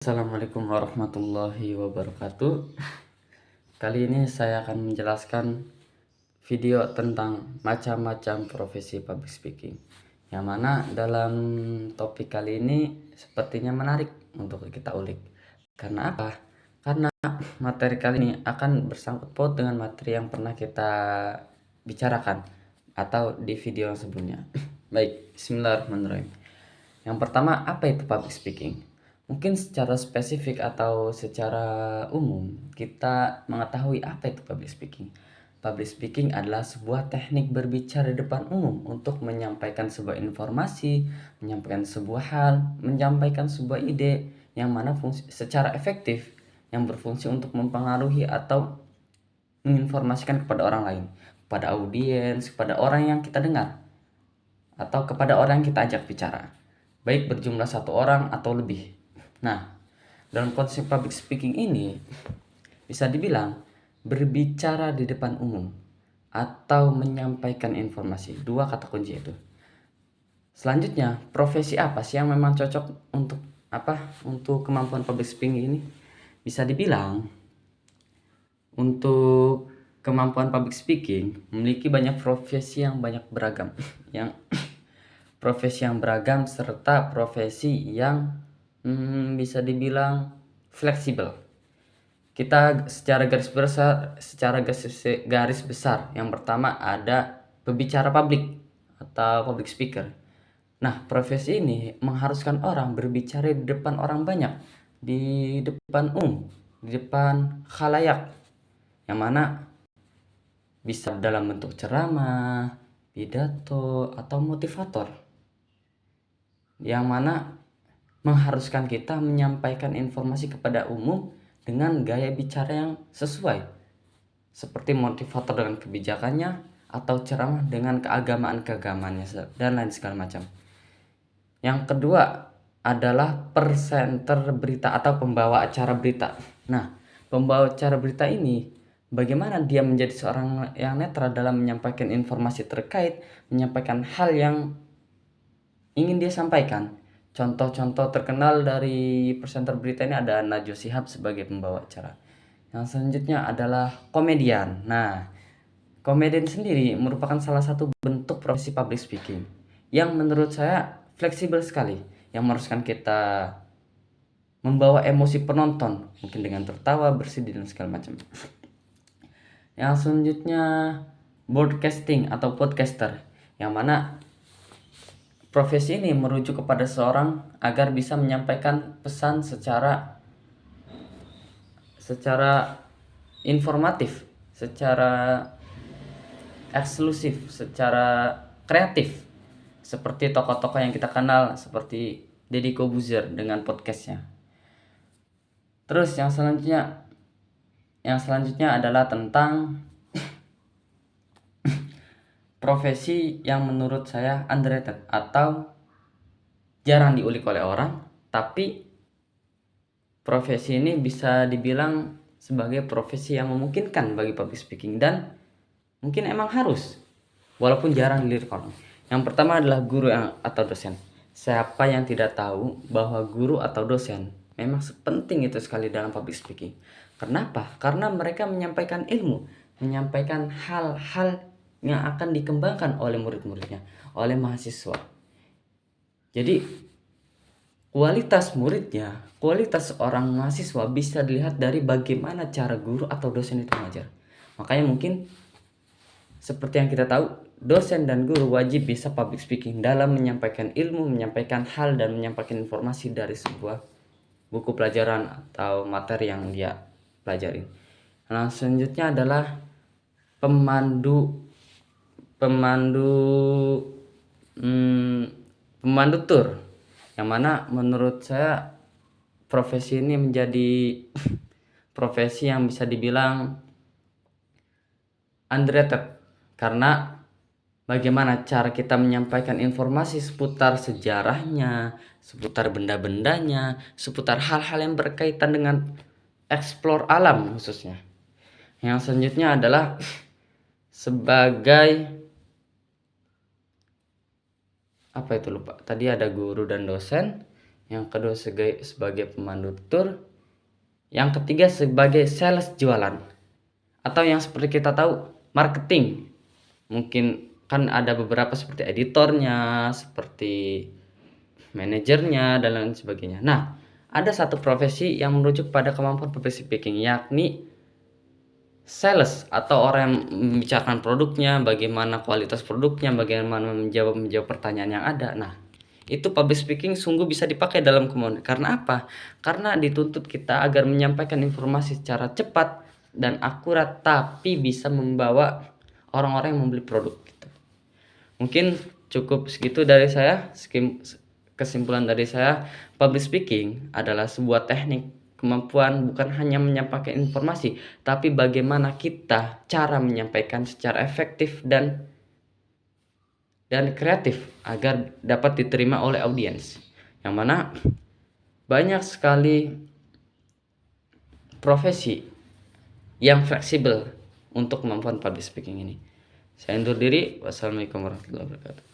Assalamualaikum warahmatullahi wabarakatuh. Kali ini saya akan menjelaskan video tentang macam-macam profesi public speaking, yang mana dalam topik kali ini sepertinya menarik untuk kita ulik. Karena apa? Karena materi kali ini akan bersangkut paut dengan materi yang pernah kita bicarakan atau di video yang sebelumnya. Baik, bismillahirrahmanirrahim. Yang pertama, apa itu public speaking? Mungkin secara spesifik atau secara umum kita mengetahui apa itu public speaking. Public speaking adalah sebuah teknik berbicara di depan umum untuk menyampaikan sebuah informasi, menyampaikan sebuah hal, menyampaikan sebuah ide yang mana fungsi secara efektif yang berfungsi untuk mempengaruhi atau menginformasikan kepada orang lain, kepada audiens, kepada orang yang kita dengar, atau kepada orang yang kita ajak bicara, baik berjumlah satu orang atau lebih. Nah, dalam konsep public speaking ini bisa dibilang berbicara di depan umum atau menyampaikan informasi. Dua kata kunci itu. Selanjutnya, profesi apa sih yang memang cocok untuk Untuk kemampuan public speaking ini? Bisa dibilang untuk kemampuan public speaking memiliki banyak profesi yang banyak beragam. Yang profesi yang beragam serta profesi yang bisa dibilang fleksibel. Kita secara garis besar, yang pertama ada pembicara publik atau public speaker. Nah, profesi ini mengharuskan orang berbicara di depan orang banyak, di depan di depan khalayak, yang mana bisa dalam bentuk ceramah, pidato, atau motivator, yang mana mengharuskan kita menyampaikan informasi kepada umum dengan gaya bicara yang sesuai, seperti motivator dengan kebijakannya atau ceramah dengan keagamaan-keagamaannya dan lain segala macam. Yang kedua adalah presenter berita atau pembawa acara berita. Nah, pembawa acara berita ini bagaimana dia menjadi seorang yang netral dalam menyampaikan informasi terkait, menyampaikan hal yang ingin dia sampaikan. Contoh-contoh terkenal dari presenter berita ini ada Najwa Shihab sebagai pembawa acara. Yang selanjutnya adalah komedian. Nah, komedian sendiri merupakan salah satu bentuk profesi public speaking yang menurut saya fleksibel sekali, yang mengharuskan kita membawa emosi penonton, mungkin dengan tertawa, bersedih, dan segala macam. Yang selanjutnya broadcasting atau podcaster, yang mana profesi ini merujuk kepada seorang agar bisa menyampaikan pesan secara informatif, secara eksklusif, secara kreatif, seperti tokoh-tokoh yang kita kenal seperti Deddy Corbuzier dengan podcastnya. Terus yang selanjutnya adalah tentang profesi yang menurut saya underrated atau jarang diulik oleh orang, tapi profesi ini bisa dibilang sebagai profesi yang memungkinkan bagi public speaking dan mungkin emang harus, walaupun jarang dilirik orang. Yang pertama adalah guru atau dosen. Siapa yang tidak tahu bahwa guru atau dosen memang sepenting itu sekali dalam public speaking. Kenapa? Karena mereka menyampaikan ilmu, menyampaikan hal-hal yang akan dikembangkan oleh murid-muridnya, oleh mahasiswa. Jadi kualitas muridnya, kualitas seorang mahasiswa bisa dilihat dari bagaimana cara guru atau dosen itu mengajar. Makanya mungkin seperti yang kita tahu, dosen dan guru wajib bisa public speaking dalam menyampaikan ilmu, menyampaikan hal, dan menyampaikan informasi dari sebuah buku pelajaran atau materi yang dia pelajari. Nah, selanjutnya adalah pemandu tour, yang mana menurut saya profesi ini menjadi profesi yang bisa dibilang underrated, karena bagaimana cara kita menyampaikan informasi seputar sejarahnya, seputar benda-bendanya, seputar hal-hal yang berkaitan dengan eksplor alam khususnya. Yang selanjutnya adalah sebagai tadi ada guru dan dosen. yang kedua sebagai pemandu tour, yang ketiga sebagai sales jualan, atau yang seperti kita tahu marketing. Mungkin kan ada beberapa seperti editornya, seperti manajernya, dan lain sebagainya. Nah, ada satu profesi yang merujuk pada kemampuan public speaking, yakni sales, atau orang yang membicarakan produknya, bagaimana kualitas produknya, bagaimana menjawab pertanyaan yang ada. Nah, itu public speaking sungguh bisa dipakai dalam komunikasi. Karena apa? Karena dituntut kita agar menyampaikan informasi secara cepat dan akurat, tapi bisa membawa orang-orang yang membeli produk gitu. Mungkin cukup segitu dari saya. Kesimpulan dari saya, public speaking adalah sebuah teknik kemampuan bukan hanya menyampaikan informasi, tapi bagaimana kita cara menyampaikan secara efektif dan kreatif agar dapat diterima oleh audiens. Yang mana banyak sekali profesi yang fleksibel untuk kemampuan public speaking ini. Saya undur diri. Wassalamualaikum warahmatullahi wabarakatuh.